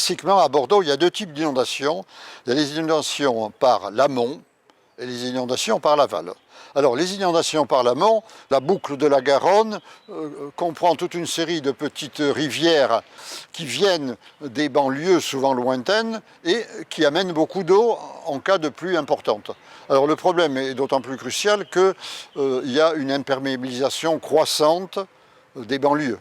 classiquement, à Bordeaux, il y a deux types d'inondations. Il y a les inondations par l'amont et les inondations par l'aval. Alors, les inondations par l'amont, la boucle de la Garonne comprend toute une série de petites rivières qui viennent des banlieues souvent lointaines et qui amènent beaucoup d'eau en cas de pluie importante. Alors, le problème est d'autant plus crucial qu'il y a une imperméabilisation croissante des banlieues.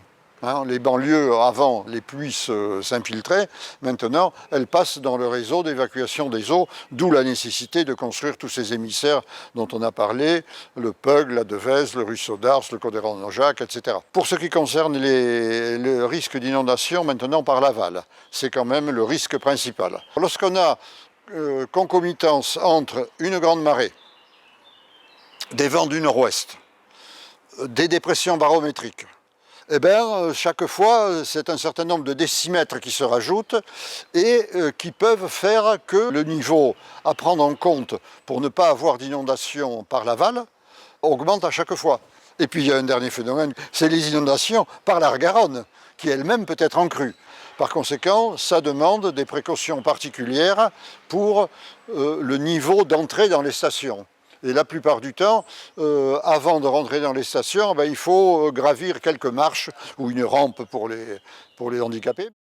Les banlieues, avant, les pluies s'infiltraient. Maintenant, elles passent dans le réseau d'évacuation des eaux, d'où la nécessité de construire tous ces émissaires dont on a parlé, le Peug, la Devèze, le ruisseau d'Ars, le Codéron-Naujac, etc. Pour ce qui concerne le risque d'inondation maintenant par l'aval, c'est quand même le risque principal. Lorsqu'on a concomitance entre une grande marée, des vents du nord-ouest, des dépressions barométriques, eh bien, chaque fois, c'est un certain nombre de décimètres qui se rajoutent et qui peuvent faire que le niveau à prendre en compte pour ne pas avoir d'inondation par l'aval augmente à chaque fois. Et puis il y a un dernier phénomène, c'est les inondations par la Garonne, qui elle-même peut être en crue. Par conséquent, ça demande des précautions particulières pour le niveau d'entrée dans les stations. Et la plupart du temps, avant de rentrer dans les stations, il faut gravir quelques marches ou une rampe pour les handicapés.